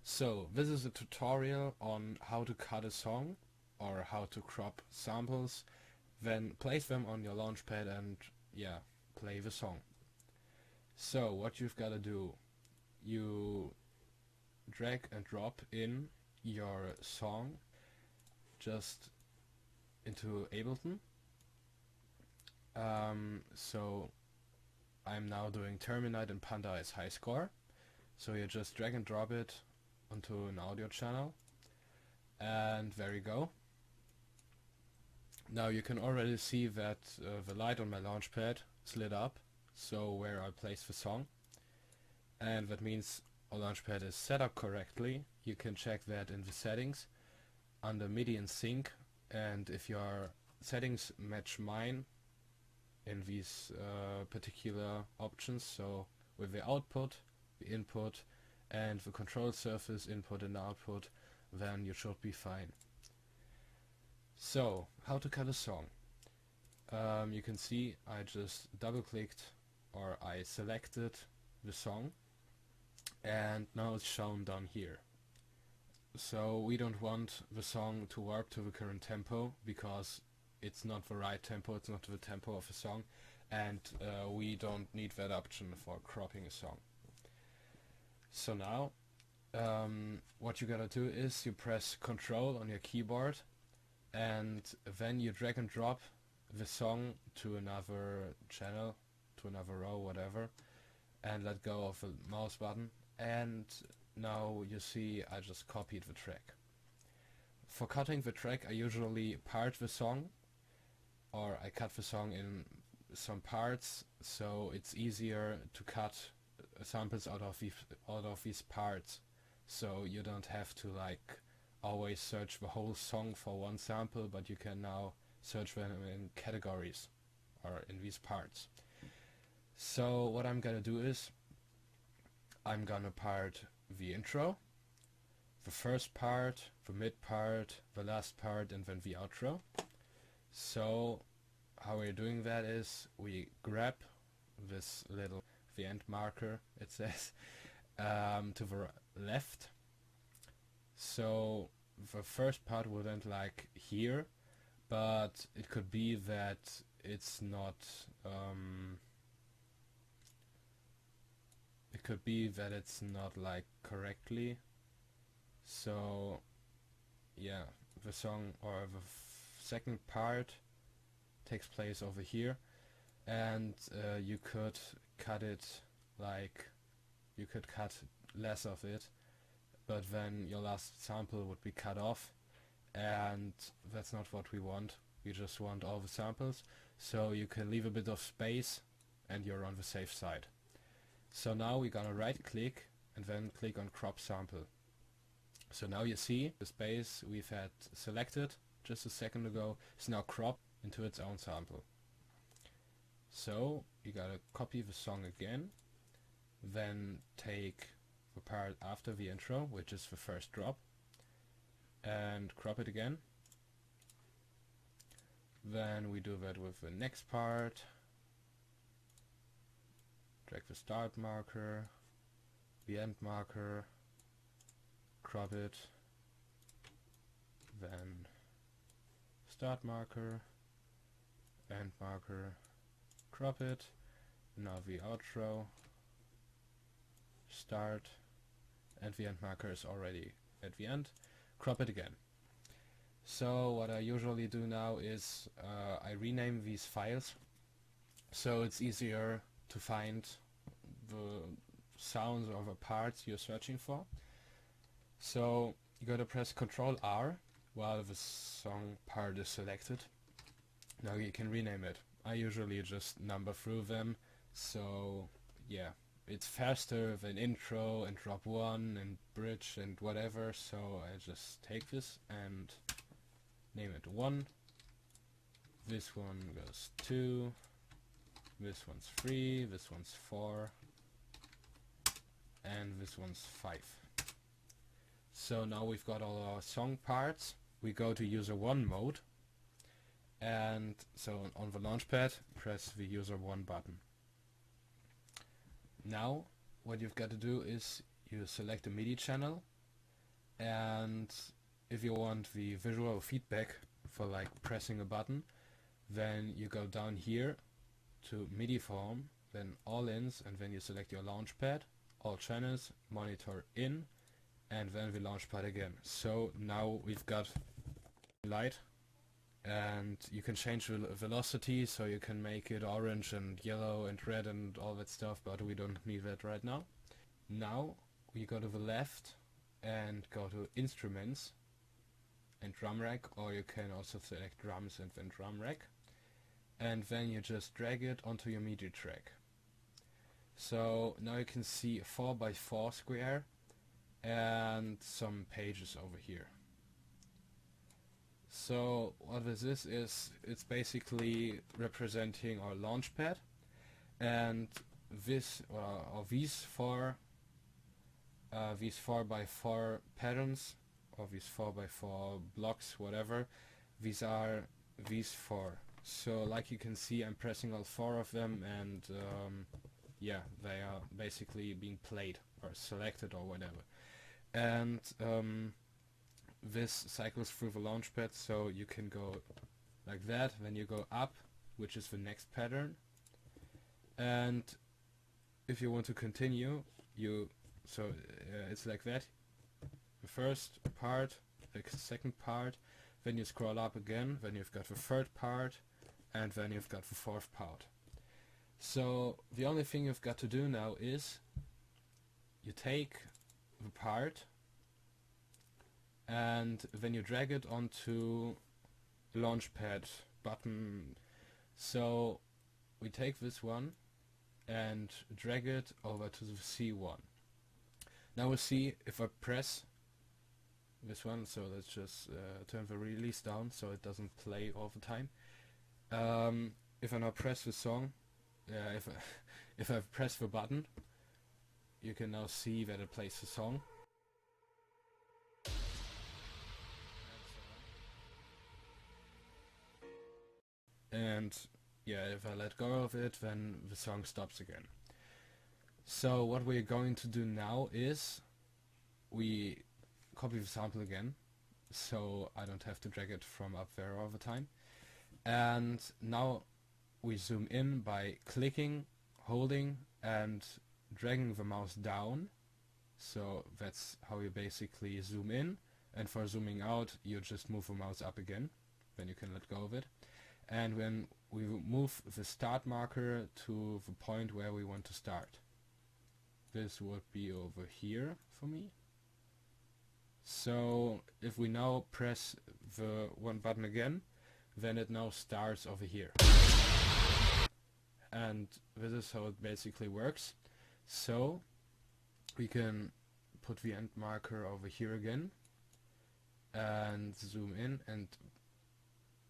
So this is a tutorial on how to cut a song or how to crop samples, then place them on your Launchpad and play the song. So what you've got to do, you drag and drop in your song just into Ableton. So I'm now doing Terminite and Panda as high score. So you just drag and drop it onto an audio channel, and there you go. Now you can already see that the light on my Launchpad is lit up, so where I place the song, and that means our Launchpad is set up correctly. You can check that in the settings under MIDI and sync, and if your settings match mine in these particular options, so with the output, the input, and the control surface input and output, then you should be fine. So, how to cut a song? You can see I just double clicked, or I selected the song, and now it's shown down here. So we don't want the song to warp to the current tempo because it's not the right tempo, it's not the tempo of the song, and we don't need that option for cropping a song. So now what you gotta do is you press Ctrl on your keyboard, and then you drag and drop the song to another channel, to another row, whatever, and let go of the mouse button, and now you see I just copied the track. For cutting the track, I usually part the song, or I cut the song in some parts, so it's easier to cut samples out of these parts, so you don't have to like always search the whole song for one sample, but you can now search them in categories or in these parts. So what I'm gonna do is I'm gonna part the intro, the first part, the mid part, the last part, and then the outro. So how we're doing that is we grab this little the end marker, it says, to the left. So the first part will end like here, but it could be that it's not like correctly. So yeah, the song or the second part takes place over here, and you could cut it like, you could cut less of it, but then your last sample would be cut off, and that's not what we want. We just want all the samples, so you can leave a bit of space and you're on the safe side. So now we're gonna right click and then click on crop sample. So now you see the space we've had selected just a second ago is now cropped into its own sample. So you gotta copy the song again, then take the part after the intro, which is the first drop, and crop it again. Then we do that with the next part, drag the start marker, the end marker, crop it, then start marker, end marker, crop it, now the outro, start, and the end marker is already at the end, crop it again. So what I usually do now is I rename these files, so it's easier to find the sounds or the parts you're searching for. So you gotta press Ctrl R while the song part is selected. Now you can rename it. I usually just number through them, so yeah, it's faster than intro and drop one and bridge and whatever, so I just take this and name it 1, this one goes 2, this one's 3, this one's 4, and this one's 5. So now we've got all our song parts. We go to user 1 mode, and so on the Launchpad press the user 1 button. Now what you've got to do is you select a MIDI channel And if you want the visual feedback for like pressing a button, then you go down here to MIDI form, then all ins, and then you select your Launchpad, all channels, monitor in, and then the Launchpad again. So now we've got light, and you can change the velocity, so you can make it orange and yellow and red and all that stuff, but we don't need that right now. Now we go to the left and go to Instruments and Drum Rack, or you can also select Drums and then Drum Rack, and then you just drag it onto your MIDI track. So now you can see a 4x4 square and some pages over here. So what this is it's basically representing our Launchpad, and this or these 4x4 patterns, or these 4x4 blocks, whatever, these are these 4. So like you can see, I'm pressing all 4 of them, and yeah, they are basically being played or selected or whatever. And this cycles through the Launchpad, so you can go like that, then you go up, which is the next pattern, and if you want to continue, it's like that, the first part, the second part, then you scroll up again, then you've got the third part, and then you've got the fourth part. So the only thing you've got to do now is you take the part and then you drag it onto the Launchpad button. So we take this one and drag it over to the C1. Now we'll see if I press this one, so let's just turn the release down so it doesn't play all the time. If I now press the song, if I press the button, you can now see that it plays the song. And yeah, if I let go of it, then the song stops again. So what we're going to do now is we copy the sample again, so I don't have to drag it from up there all the time. And now we zoom in by clicking, holding, and dragging the mouse down. So that's how you basically zoom in, and for zooming out you just move the mouse up again, then you can let go of it. And when we move the start marker to the point where we want to start, this would be over here for me. So if we now press the one button again, then it now starts over here. And this is how it basically works. So we can put the end marker over here again and zoom in and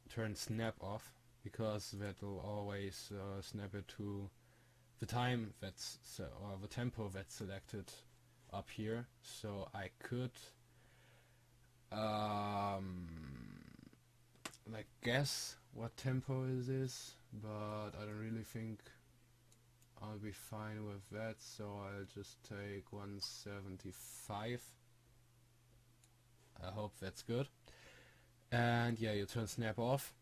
turn snap off, because that will always snap it to the time that's or the tempo that's selected up here. So I could like guess what tempo is this, but I don't really think I'll be fine with that, so I'll just take 175. I hope that's good. And yeah, you turn snap off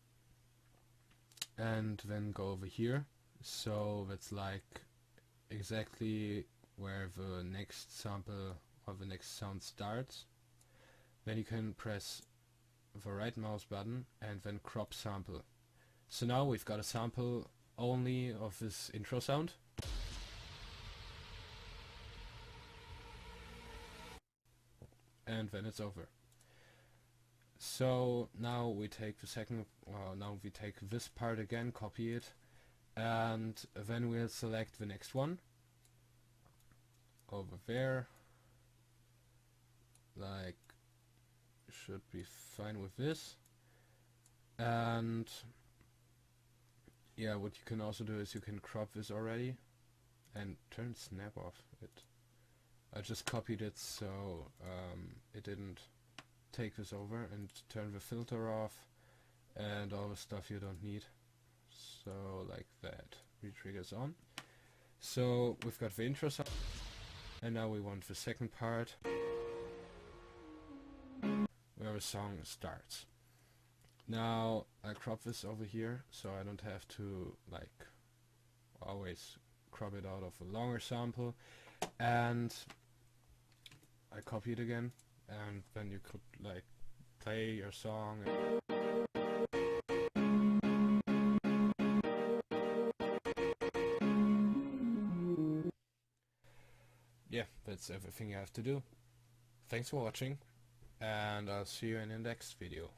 and then go over here, so that's like exactly where the next sample or the next sound starts. Then you can press the right mouse button and then crop sample. So now we've got a sample only of this intro sound. And then it's over. So now we take the second, now we take this part again, copy it, and then we'll select the next one over there. Like, should be fine with this. And yeah, what you can also do is you can crop this already and turn snap off it. I just copied it so it didn't take this over, and turn the filter off and all the stuff you don't need. So like that. Retriggers on. So we've got the intro sound, and now we want the second part. where the song starts. Now I crop this over here so I don't have to like always crop it out of a longer sample, and I copy it again, and then you could like play your song. Yeah, that's everything you have to do. Thanks for watching, and I'll see you in the next video.